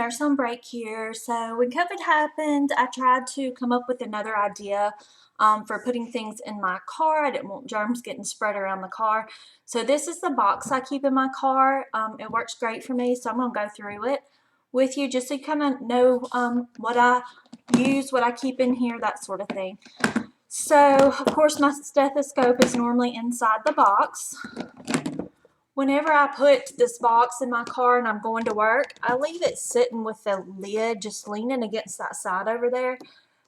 nurse on break here. So when COVID happened, I tried to come up with another idea for putting things in my car. I didn't want germs getting spread around the car. So this is the box I keep in my car. It works great for me, so I'm going to go through it with you just so you kind of know what I use, what I keep in here, that sort of thing. So, of course, my stethoscope is normally inside the box. Whenever I put this box in my car and I'm going to work, I leave it sitting with the lid just leaning against that side over there.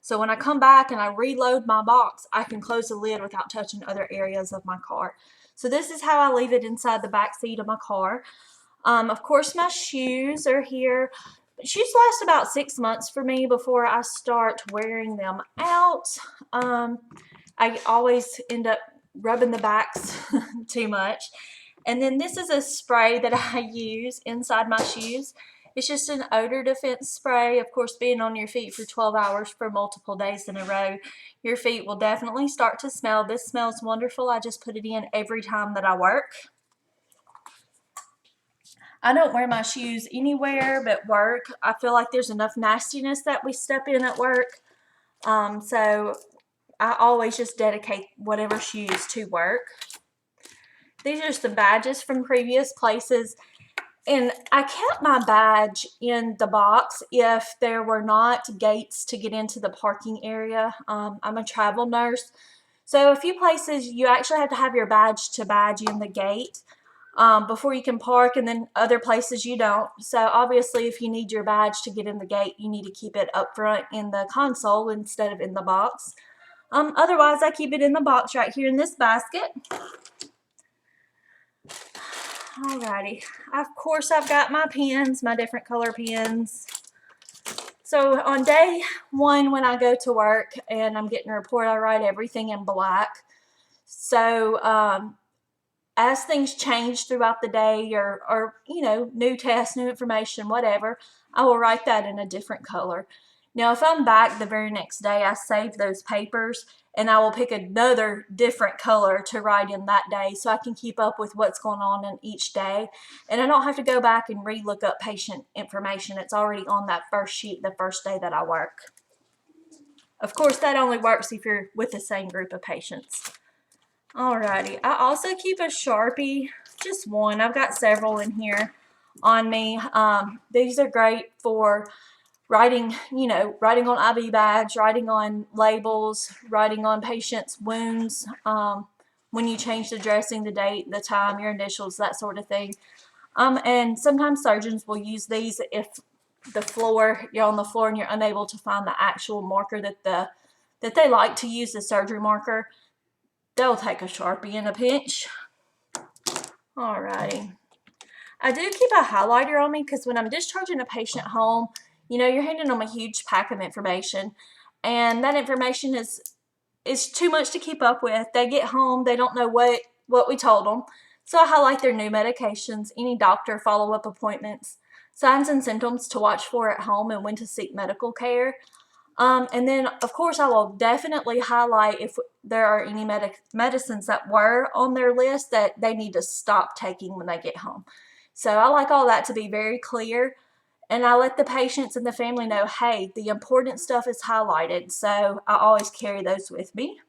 So when I come back and I reload my box, I can close the lid without touching other areas of my car. So this is how I leave it inside the back seat of my car. Of course, my shoes are here. Shoes last about 6 months for me before I start wearing them out. I always end up rubbing the backs too much. And then this is a spray that I use inside my shoes. It's just an odor defense spray. Of course, being on your feet for 12 hours for multiple days in a row, your feet will definitely start to smell. This smells wonderful. I just put it in every time that I work. I don't wear my shoes anywhere but work. I feel like there's enough nastiness that we step in at work. So I always just dedicate whatever shoes to work. These are some badges from previous places. And I kept my badge in the box if there were not gates to get into the parking area. I'm a travel nurse. So a few places you actually have to have your badge to badge in the gate before you can park, and then other places you don't. So obviously if you need your badge to get in the gate, you need to keep it up front in the console instead of in the box. Otherwise, I keep it in the box right here in this basket. Alrighty, of course I've got my pens, my different color pens. So on day one when I go to work and I'm getting a report, I write everything in black. So as things change throughout the day or you know, new tests, new information, whatever, I will write that in a different color. Now if I'm back the very next day, I save those papers and I will pick another different color to write in that day so I can keep up with what's going on in each day. And I don't have to go back and re-look up patient information. It's already on that first sheet the first day that I work. Of course, that only works if you're with the same group of patients. Alrighty, I also keep a Sharpie, just one. I've got several in here on me. These are great for writing, you know, writing on IV bags, writing on labels, writing on patients' wounds, when you change the dressing, the date, the time, your initials, that sort of thing. And sometimes surgeons will use these if you're on the floor and you're unable to find the actual marker that they like to use, the surgery marker. They'll take a Sharpie in a pinch. Alrighty. I do keep a highlighter on me because when I'm discharging a patient home, you know, you're handing them a huge pack of information, and that information is too much to keep up with. They get home, they don't know what we told them. So I highlight their new medications, any doctor follow-up appointments, signs and symptoms to watch for at home, and when to seek medical care. And then, of course, I will definitely highlight if there are any medicines that were on their list that they need to stop taking when they get home. So I like all that to be very clear. And I let the patients and the family know, hey, the important stuff is highlighted. So I always carry those with me.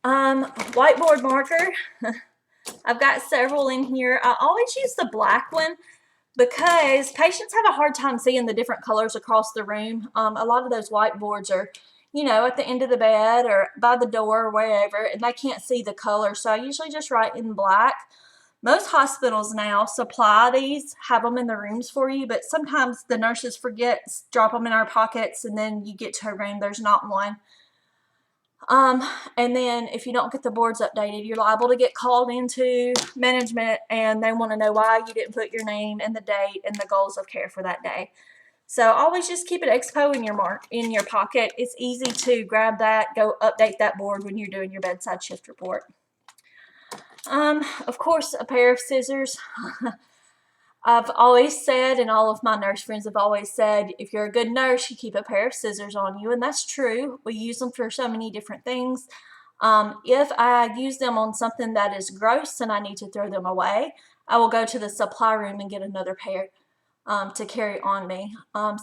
Whiteboard marker. I've got several in here. I always use the black one because patients have a hard time seeing the different colors across the room. A lot of those whiteboards are, you know, at the end of the bed or by the door or wherever, and they can't see the color. So I usually just write in black. Most hospitals now supply these, have them in the rooms for you, but sometimes the nurses forget, drop them in our pockets, and then you get to a room, there's not one. And then if you don't get the boards updated, you're liable to get called into management and they want to know why you didn't put your name and the date and the goals of care for that day. So always just keep an expo in your pocket. It's easy to grab that, go update that board when you're doing your bedside shift report. Of course, a pair of scissors. I've always said, and all of my nurse friends have always said, if you're a good nurse, you keep a pair of scissors on you, and that's true. We use them for so many different things. If I use them on something that is gross and I need to throw them away, I will go to the supply room and get another pair. to carry on me.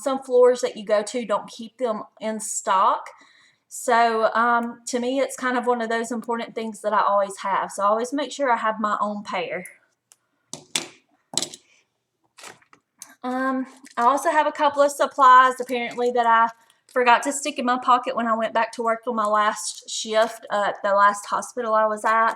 Some floors that you go to don't keep them in stock. So to me, it's kind of one of those important things that I always have. So I always make sure I have my own pair. I also have a couple of supplies apparently that I forgot to stick in my pocket when I went back to work on my last shift at the last hospital I was at.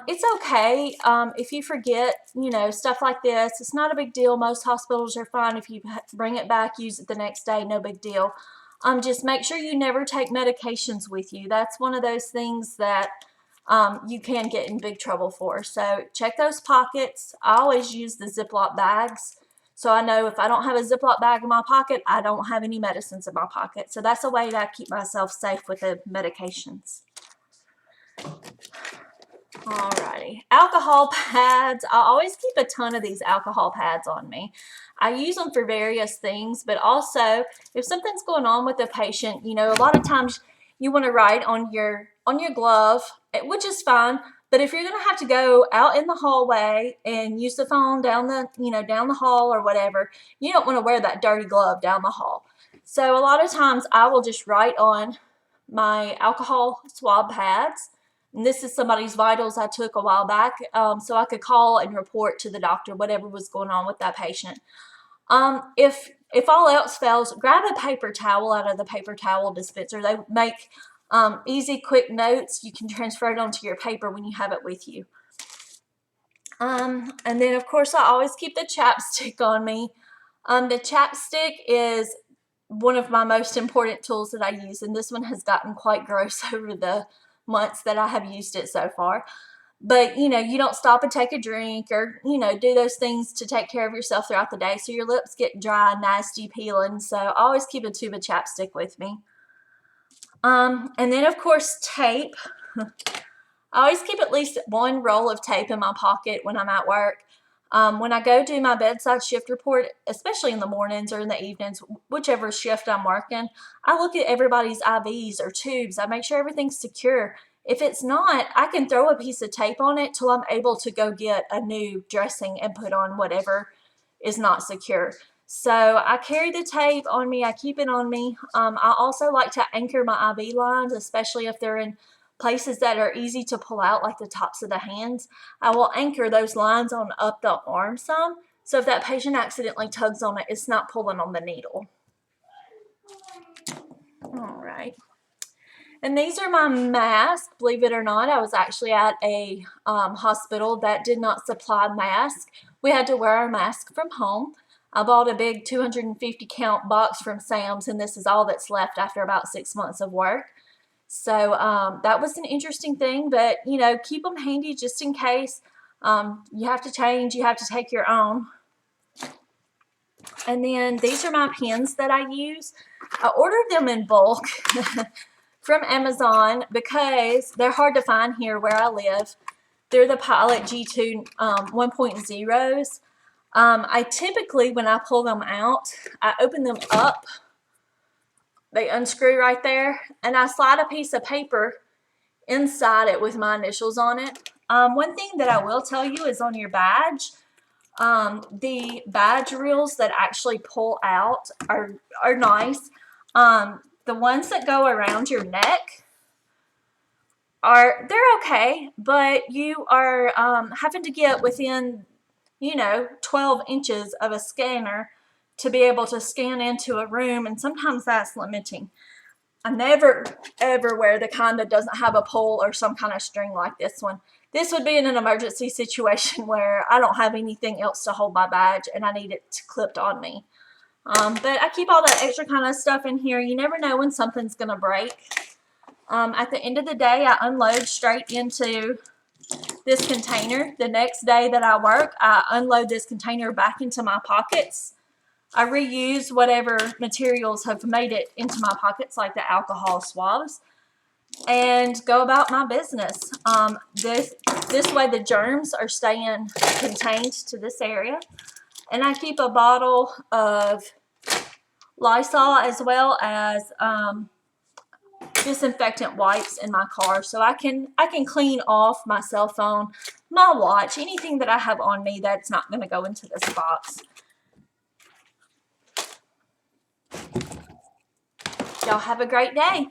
It's okay if you forget, you know, stuff like this. It's not a big deal. Most hospitals are fine if you bring it back, use it the next day, no big deal. Just make sure you never take medications with you. That's one of those things that you can get in big trouble for. So check those pockets. I always use the Ziploc bags. So I know if I don't have a Ziploc bag in my pocket, I don't have any medicines in my pocket. So that's a way that I keep myself safe with the medications. Alrighty, alcohol pads. I always keep a ton of these alcohol pads on me. I use them for various things, but also if something's going on with the patient, you know, a lot of times you want to write on your glove, which is fine. But if you're going to have to go out in the hallway and use the phone down the, down the hall or whatever, you don't want to wear that dirty glove down the hall. So a lot of times I will just write on my alcohol swab pads. And this is somebody's vitals I took a while back, so I could call and report to the doctor whatever was going on with that patient. If all else fails, grab a paper towel out of the paper towel dispenser. They make easy, quick notes. You can transfer it onto your paper when you have it with you. And then, of course, I always keep the chapstick on me. The chapstick is one of my most important tools that I use, and this one has gotten quite gross over the months that I have used it so far. But, you know, you don't stop and take a drink or, you know, do those things to take care of yourself throughout the day. So your lips get dry, nasty, peeling. So I always keep a tube of chapstick with me. And then, of course, tape. I always keep at least one roll of tape in my pocket when I'm at work. When I go do my bedside shift report, especially in the mornings or in the evenings, whichever shift I'm working, I look at everybody's IVs or tubes. I make sure everything's secure. If it's not, I can throw a piece of tape on it till I'm able to go get a new dressing and put on whatever is not secure. So I carry the tape on me. I keep it on me. I also like to anchor my IV lines, especially if they're in places that are easy to pull out, like the tops of the hands. I will anchor those lines on up the arm some, so if that patient accidentally tugs on it, it's not pulling on the needle. All right. And these are my masks. Believe it or not, I was actually at a hospital that did not supply masks. We had to wear our mask from home. I bought a big 250 count box from Sam's, and this is all that's left after about 6 months of work. So that was an interesting thing, but, you know, keep them handy just in case. You have to change, you have to take your own. And then these are my pens that I use. I ordered them in bulk from Amazon because they're hard to find here where I live. They're the Pilot G2 1.0s. I typically, when I pull them out, I open them up. They unscrew right there, and I slide a piece of paper inside it with my initials on it. One thing that I will tell you is on your badge, the badge reels that actually pull out are nice. The ones that go around your neck they're okay, but you are having to get within, 12 inches of a scanner to be able to scan into a room, and sometimes that's limiting. I never, ever wear the kind that doesn't have a pole or some kind of string like this one. This would be in an emergency situation where I don't have anything else to hold my badge and I need it clipped on me. But I keep all that extra kind of stuff in here. You never know when something's going to break. At the end of the day, I unload straight into this container. The next day that I work, I unload this container back into my pockets. I reuse whatever materials have made it into my pockets, like the alcohol swabs, and go about my business. This way the germs are staying contained to this area. And I keep a bottle of Lysol as well as disinfectant wipes in my car, so I can clean off my cell phone, my watch, anything that I have on me that's not going to go into this box. Y'all have a great day.